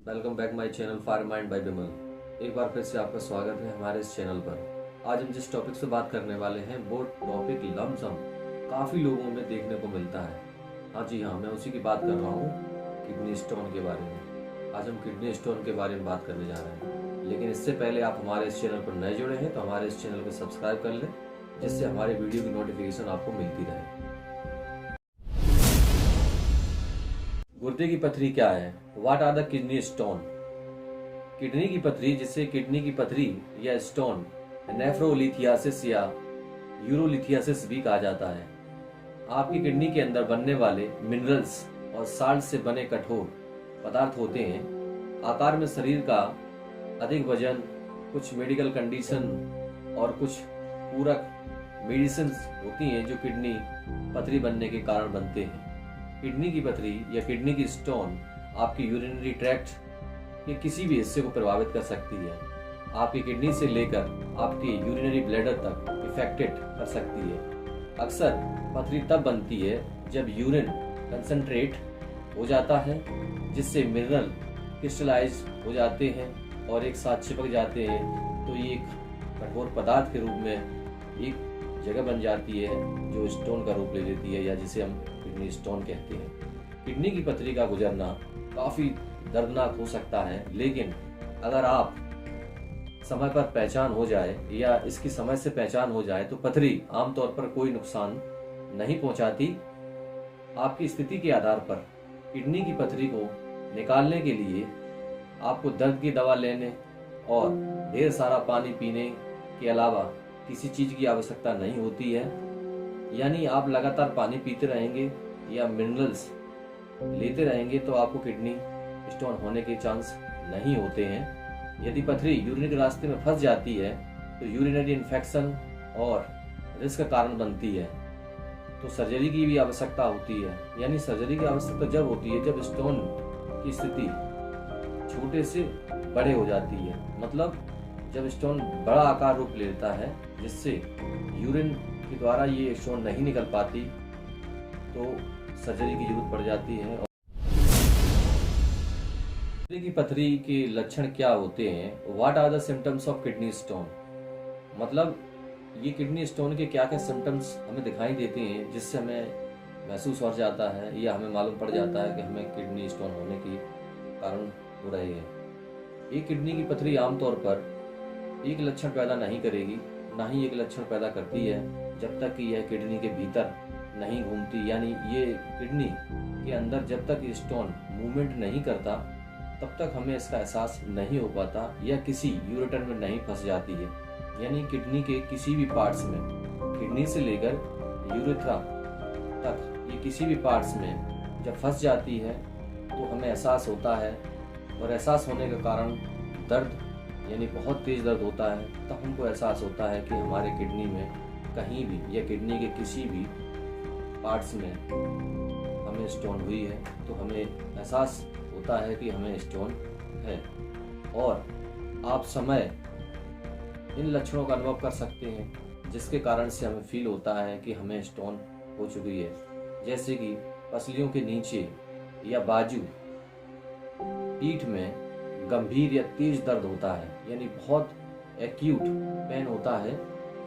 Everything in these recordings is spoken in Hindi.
Welcome back my channel fire mind bye Bimal. एक बार फिर से आपका स्वागत है हमारे इस चैनल पर। आज हम जिस टॉपिक से बात करने वाले हैं वो टॉपिक लमसम काफ़ी लोगों में देखने को मिलता है। हाँ जी हाँ, मैं उसी की बात कर रहा हूँ, किडनी स्टोन के बारे में। आज हम किडनी स्टोन के बारे में बात करने जा रहे हैं, लेकिन इससे पहले आप हमारे इस चैनल पर नए जुड़े हैं तो हमारे इस चैनल को सब्सक्राइब कर लें, जिससे हमारे वीडियो की नोटिफिकेशन आपको मिलती रहे। गुर्दे की पथरी क्या है? What are the kidney stone? Kidney की पथरी, जिसे किडनी की पथरी या स्टोन नेफ्रोलिथियासिस या यूरोलिथियासिस भी कहा जाता है, आपकी किडनी के अंदर बनने वाले मिनरल्स और साल्ट से बने कठोर पदार्थ होते हैं। आकार में शरीर का अधिक वजन, कुछ मेडिकल कंडीशन और कुछ पूरक मेडिसिन होती हैं जो किडनी पथरी बनने के कारण बनते हैं। किडनी की पथरी या किडनी की स्टोन आपकी यूरिनरी ट्रैक्ट के किसी भी हिस्से को प्रभावित कर सकती है। आपकी किडनी से लेकर आपके यूरिनरी ब्लैडर तक इफेक्टेड कर सकती है। अक्सर पथरी तब बनती है जब यूरिन कंसंट्रेट हो जाता है, जिससे मिनरल क्रिस्टलाइज हो जाते हैं और एक साथ चिपक जाते हैं, तो ये एक कठोर पदार्थ के रूप में एक जगह बन जाती है जो स्टोन का रूप ले लेती है, या जिसे हम किडनी स्टोन कहते हैं। किडनी की पथरी का गुजरना काफ़ी दर्दनाक हो सकता है, लेकिन अगर आप समय पर पहचान हो जाए या इसकी समय से पहचान हो जाए तो पथरी आमतौर पर कोई नुकसान नहीं पहुंचाती। आपकी स्थिति के आधार पर किडनी की पथरी को निकालने के लिए आपको दर्द की दवा लेने और ढेर सारा पानी पीने के अलावा किसी चीज़ की आवश्यकता नहीं होती है। यानी आप लगातार पानी पीते रहेंगे या मिनरल्स लेते रहेंगे तो आपको किडनी स्टोन होने के चांस नहीं होते हैं। यदि पथरी यूरिन के रास्ते में फंस जाती है तो यूरिनरी इन्फेक्शन और रिस्क का कारण बनती है, तो सर्जरी की भी आवश्यकता होती है। यानी सर्जरी की आवश्यकता जब होती है जब स्टोन की स्थिति छोटे से बड़े हो जाती है, मतलब जब स्टोन बड़ा आकार रूप लेता है जिससे यूरिन के द्वारा ये स्टोन नहीं निकल पाती, तो सर्जरी की जरूरत पड़ जाती है। किडनी की पथरी के लक्षण क्या होते हैं? What are the symptoms of kidney stone? मतलब ये किडनी स्टोन के क्या क्या सिम्टम्स हमें दिखाई देते हैं जिससे हमें महसूस हो जाता है या हमें मालूम पड़ जाता है कि हमें किडनी स्टोन होने के कारण हो रहे हैं। एक किडनी की पथरी आमतौर पर एक लक्षण पैदा नहीं करेगी, ना ही एक लक्षण पैदा करती है जब तक कि यह किडनी के भीतर नहीं घूमती। यानी ये किडनी के अंदर जब तक स्टोन मूवमेंट नहीं करता तब तक हमें इसका एहसास नहीं हो पाता या किसी यूरेटर में नहीं फंस जाती है। यानी किडनी के किसी भी पार्ट्स में, किडनी से लेकर यूरेथ्रा तक, ये किसी भी पार्ट्स में जब फंस जाती है तो हमें एहसास होता है, और एहसास होने का कारण दर्द, यानी बहुत तेज दर्द होता है। तब हमको एहसास होता है कि हमारे किडनी में कहीं भी या किडनी के किसी भी पार्ट्स में हमें स्टोन हुई है, तो हमें एहसास होता है कि हमें स्टोन है। और आप समय इन लक्षणों का अनुभव कर सकते हैं जिसके कारण से हमें फील होता है कि हमें स्टोन हो चुकी है। जैसे कि पसलियों के नीचे या बाजू, पीठ में गंभीर या तेज दर्द होता है, यानी बहुत एक्यूट पेन होता है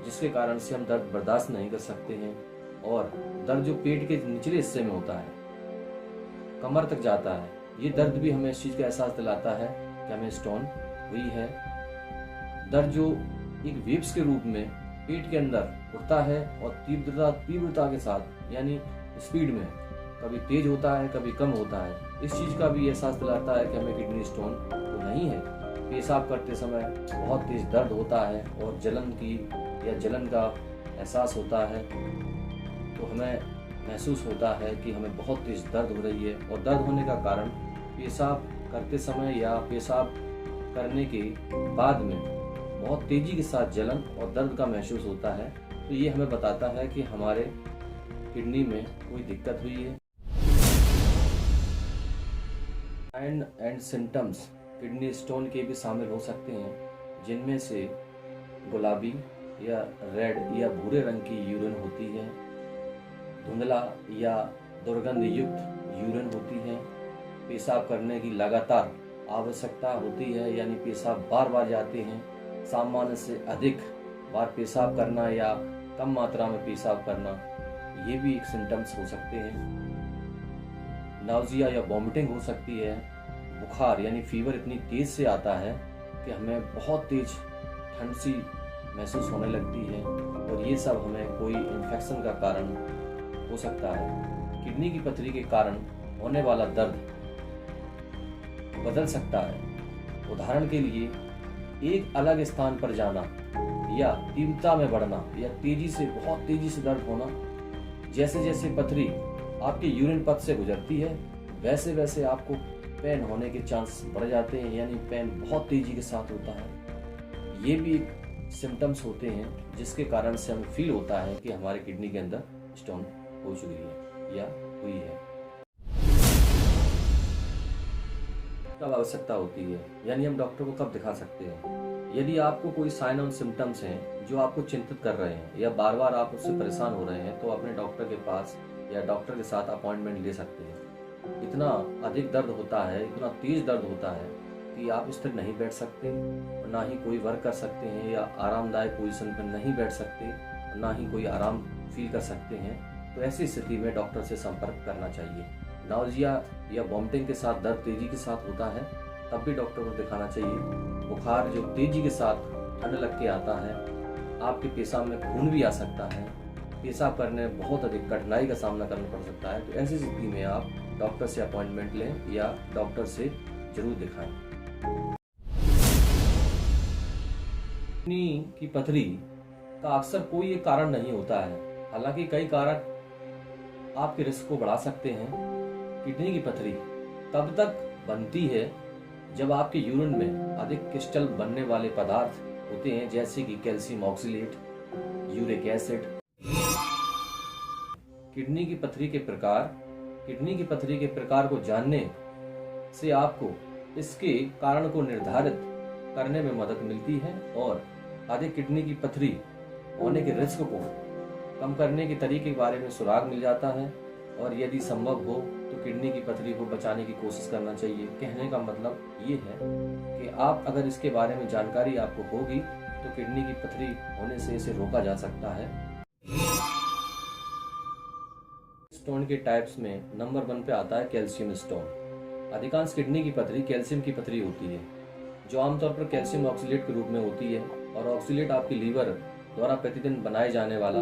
जिसके कारण से हम दर्द बर्दाश्त नहीं कर सकते हैं। और दर्द जो पेट के निचले हिस्से में होता है, कमर तक जाता है, ये दर्द भी हमें इस चीज़ का एहसास दिलाता है कि हमें स्टोन हुई है। दर्द जो एक वेव्स के रूप में पेट के अंदर उठता है और तीव्रता के साथ, यानी स्पीड में, कभी तेज होता है कभी कम होता है, इस चीज़ का भी एहसास दिलाता है कि हमें किडनी स्टोन तो नहीं है। पेशाब करते समय बहुत तेज दर्द होता है और जलन का एहसास होता है, तो हमें महसूस होता है कि हमें बहुत तेज दर्द हो रही है। और दर्द होने का कारण पेशाब करते समय या पेशाब करने के बाद में बहुत तेजी के साथ जलन और दर्द का महसूस होता है, तो ये हमें बताता है कि हमारे किडनी में कोई दिक्कत हुई है। Sign and symptoms kidney stone के भी शामिल हो सकते हैं, जिनमें से गुलाबी या रेड या भूरे रंग की यूरिन होती है, धुंधला या दुर्गंध युक्त यूरिन होती है, पेशाब करने की लगातार आवश्यकता होती है, यानी पेशाब बार बार जाते हैं, सामान्य से अधिक बार पेशाब करना या कम मात्रा में पेशाब करना, ये भी एक सिम्टम्स हो सकते हैं। नाउजिया या वॉमिटिंग हो सकती है। बुखार यानी फीवर इतनी तेज़ से आता है कि हमें बहुत तेज ठंड सी महसूस होने लगती है, और ये सब हमें कोई इन्फेक्शन का कारण हो सकता है। किडनी की पथरी के कारण होने वाला दर्द बदल सकता है। उदाहरण के लिए एक अलग स्थान पर जाना या तीव्रता में बढ़ना या बहुत तेजी से दर्द होना। जैसे जैसे पथरी आपके यूरिन पथ से गुजरती है, वैसे वैसे आपको पेन होने के चांस बढ़ जाते हैं, यानी पेन बहुत तेजी के साथ होता है। ये भी सिम्टम्स होते हैं जिसके कारण से हमें फील होता है कि हमारे किडनी के अंदर स्टोन हो चुकी है या हुई है। कब आवश्यकता होती है, यानी हम डॉक्टर को कब दिखा सकते हैं? यदि आपको कोई साइन और सिम्टम्स हैं जो आपको चिंतित कर रहे हैं या बार बार आप उससे परेशान हो रहे हैं, तो अपने डॉक्टर के पास या डॉक्टर के साथ अपॉइंटमेंट ले सकते हैं। इतना अधिक दर्द होता है, इतना तेज दर्द होता है कि आप स्थिर नहीं बैठ सकते, और ना ही कोई वर्क कर सकते हैं, या आरामदायक पोजीशन पर नहीं बैठ सकते, और ना ही कोई आराम फील कर सकते हैं। तो ऐसी स्थिति में डॉक्टर से संपर्क करना चाहिए। नाउजिया या वॉमिटिंग के साथ दर्द तेजी के साथ होता है, तब भी डॉक्टर को दिखाना चाहिए। बुखार जो तेजी के साथ ठंड लग के आता है, आपके पेशाब में खून भी आ सकता है, पेशाब करने में बहुत अधिक कठिनाई का सामना करना पड़ सकता है। तो ऐसी स्थिति में आप डॉक्टर से अपॉइंटमेंट लें या डॉक्टर से जरूर दिखाएं। किडनी की पथरी का अक्सर कोई एक कारण नहीं होता है, हालांकि कई कारक आपके रिस्क को बढ़ा सकते हैं। किडनी की पथरी तब तक बनती है जब आपके यूरिन में अधिक क्रिस्टल बनने वाले पदार्थ होते हैं, जैसे कि calcium oxalate, uric acid. Kidney की पथरी के प्रकार को जानने से आपको इसके कारण को निर्धारित करने में मदद मिलती है, और अधिक किडनी की पथरी होने के रिस्क को कम करने के तरीके के बारे में सुराग मिल जाता है। और यदि संभव हो तो किडनी की पथरी को बचाने की कोशिश करना चाहिए। कहने का मतलब ये है कि आप अगर इसके बारे में जानकारी आपको होगी तो किडनी की पथरी होने से इसे रोका जा सकता है। स्टोन के टाइप्स में नंबर 1 पे आता है कैल्शियम स्टोन। अधिकांश किडनी की पथरी कैल्शियम की पथरी होती है, जो आमतौर पर कैल्शियम ऑक्सलेट के रूप में होती है। और ऑक्सलेट आपके लीवर द्वारा प्रतिदिन बनाए जाने वाला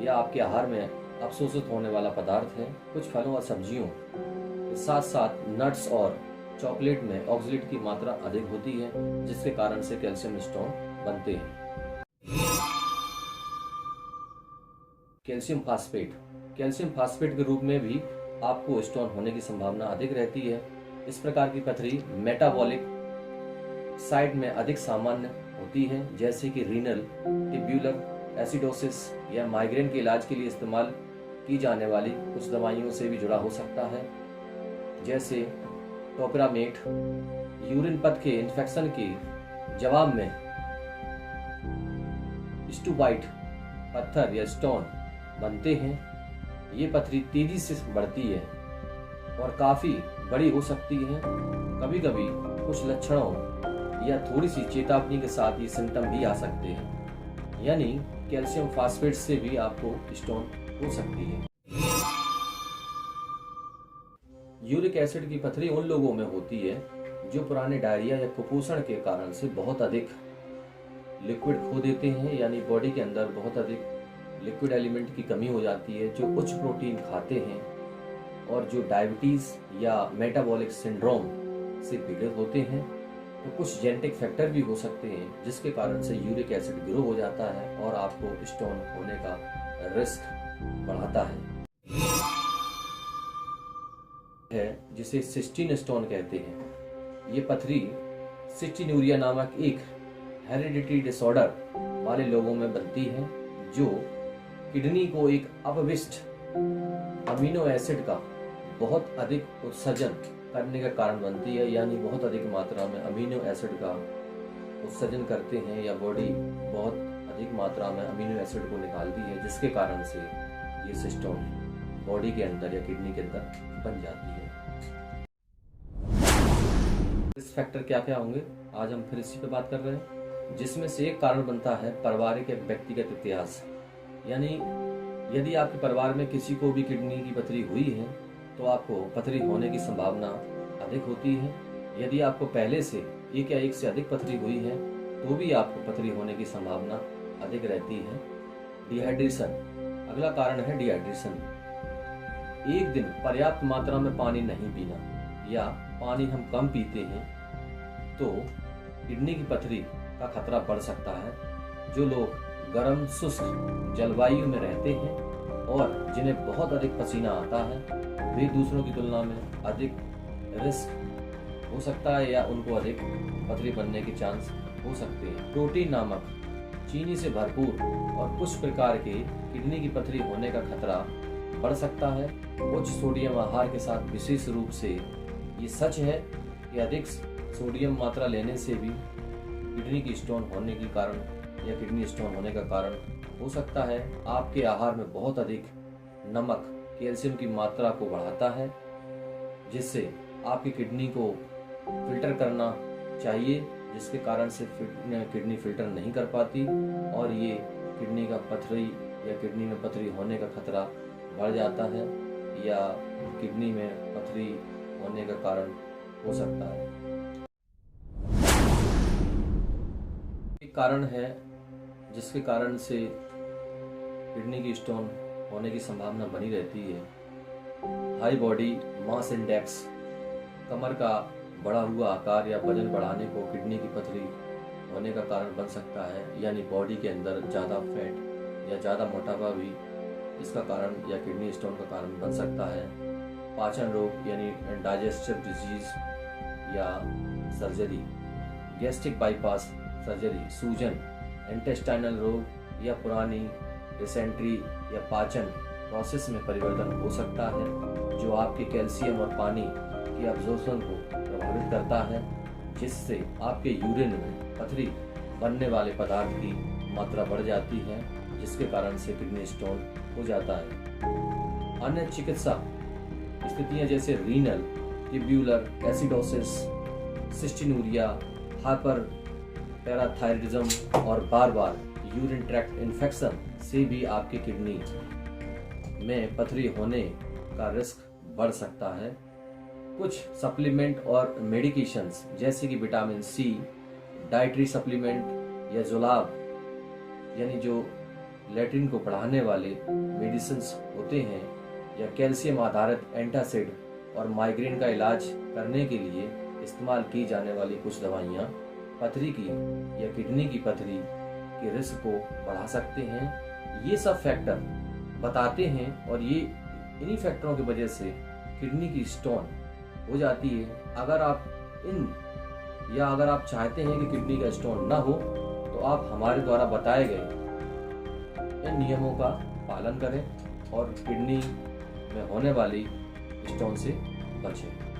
या आपके आहार में अवशोषित होने वाला पदार्थ है। कुछ फलों और सब्जियों के साथ साथ नट्स और चॉकलेट में ऑक्सलेट की मात्रा अधिक होती है, जिसके कारण से कैल्शियम स्टोन बनते हैं। कैल्शियम फास्फेट के रूप में भी आपको स्टोन होने की संभावना अधिक रहती है। इस प्रकार की पथरी मेटाबॉलिक साइट में अधिक सामान्य होती है, जैसे कि रीनल ट्यूब्यूलर एसिडोसिस या माइग्रेन के इलाज के लिए इस्तेमाल की जाने वाली कुछ दवाइयों से भी जुड़ा हो सकता है, जैसे टोपरामेट। यूरिन पथ के इन्फेक्शन के जवाब में स्टूबाइट पत्थर या स्टोन बनते हैं। ये पथरी तेजी से बढ़ती है और काफी बड़ी हो सकती है। कभी कभी कुछ लक्षणों या थोड़ी सी चेतावनी के साथ ये सिम्टम भी आ सकते हैं, यानी कैल्शियम फास्फेट से भी आपको स्टोन हो सकती है। यूरिक एसिड की पथरी उन लोगों में होती है जो पुराने डायरिया या कुपोषण के कारण से बहुत अधिक लिक्विड खो देते हैं, यानी बॉडी के अंदर बहुत अधिक लिक्विड एलिमेंट की कमी हो जाती है, जो उच्च प्रोटीन खाते हैं और जो डायबिटीज या मेटाबॉलिक सिंड्रोम से पीड़ित होते हैं। तो कुछ जेनेटिक फैक्टर भी हो सकते हैं जिसके कारण से यूरिक एसिड ग्रो हो जाता है और आपको स्टोन होने का रिस्क बढ़ाता है जिसे सिस्टीन स्टोन कहते हैं। ये पथरी सिस्टीनूरिया नामक एक हेरिडिटी डिसऑर्डर वाले लोगों में बनती है, जो किडनी को एक अपविष्ट अमीनो एसिड का बहुत अधिक उत्सर्जन करने का कारण बनती है, यानी बहुत अधिक मात्रा में अमीनो एसिड का उत्सर्जन करते हैं या बॉडी बहुत अधिक मात्रा में अमीनो एसिड को निकालती है, जिसके कारण से ये सिस्टोन बॉडी के अंदर या किडनी के अंदर बन जाती है। रिस्क फैक्टर क्या क्या होंगे, आज हम फिर इसी पे बात कर रहे हैं। जिसमें से एक कारण बनता है पारिवारिक या व्यक्तिगत इतिहास, यानी यदि आपके परिवार में किसी को भी किडनी की पथरी हुई है तो आपको पथरी होने की संभावना अधिक होती है। यदि आपको पहले से एक या एक से अधिक पथरी हुई है तो भी आपको पथरी होने की संभावना अधिक रहती है। डिहाइड्रेशन, अगला कारण है डिहाइड्रेशन। एक दिन पर्याप्त मात्रा में पानी नहीं पीना या पानी हम कम पीते हैं तो किडनी की पथरी का खतरा बढ़ सकता है। जो लोग गर्म शुष्क जलवायु में रहते हैं और जिन्हें बहुत अधिक पसीना आता है वे दूसरों की तुलना में अधिक रिस्क हो सकता है या उनको अधिक पथरी बनने के चांस हो सकते हैं। प्रोटीन नामक चीनी से भरपूर और कुछ प्रकार के किडनी की पथरी होने का खतरा बढ़ सकता है। उच्च सोडियम आहार के साथ विशेष रूप से ये सच है कि अधिक सोडियम मात्रा लेने से भी किडनी की स्टोन होने के कारण या किडनी स्टोन होने का कारण हो सकता है। आपके आहार में बहुत अधिक नमक कैल्शियम की मात्रा को बढ़ाता है जिससे आपकी किडनी को फिल्टर करना चाहिए, जिसके कारण से किडनी फिल्टर नहीं कर पाती और ये किडनी का पथरी या किडनी में पथरी होने का खतरा बढ़ जाता है या किडनी में पथरी होने का कारण हो सकता है। एक कारण है जिसके कारण से किडनी की स्टोन होने की संभावना बनी रहती है। हाई बॉडी मास इंडेक्स, कमर का बढ़ा हुआ आकार या वजन बढ़ाने को किडनी की पथरी होने का कारण बन सकता है, यानी बॉडी के अंदर ज़्यादा फैट या ज़्यादा मोटापा भी इसका कारण या किडनी स्टोन का कारण बन सकता है। पाचन रोग यानी डाइजेस्टिव डिजीज या सर्जरी, गैस्ट्रिक बाईपास सर्जरी, सूजन, इंटेस्टाइनल रोग या पुरानी डिसेंट्री या पाचन प्रोसेस में परिवर्तन हो सकता है जो आपके कैल्शियम और पानी की अब्जॉर्प्शन को प्रभावित करता है, जिससे आपके यूरिन में पथरी बनने वाले पदार्थ की मात्रा बढ़ जाती है, जिसके कारण से किडनी स्टोन हो जाता है। अन्य चिकित्सा स्थितियां जैसे रीनल, ट्यूब्यूलर एसिडोसिस, सिस्टिनूरिया, हाइपर पैराथायरिज्म और बार बार यूरिन ट्रैक्ट इन्फेक्शन से भी आपकी किडनी में पथरी होने का रिस्क बढ़ सकता है। कुछ सप्लीमेंट और मेडिकेशंस जैसे कि विटामिन सी, डाइटरी सप्लीमेंट या जुलाब यानी जो लैट्रिन को बढ़ाने वाले मेडिसिन्स होते हैं या कैल्शियम आधारित एंटासिड और माइग्रेन का इलाज करने के लिए इस्तेमाल की जाने वाली कुछ दवाइयाँ पथरी की या किडनी की पथरी के रिस्क को बढ़ा सकते हैं। ये सब फैक्टर बताते हैं और ये इन्हीं फैक्टरों की वजह से किडनी की स्टोन हो जाती है। अगर आप चाहते हैं कि किडनी का स्टोन ना हो तो आप हमारे द्वारा बताए गए इन नियमों का पालन करें और किडनी में होने वाली स्टोन से बचें।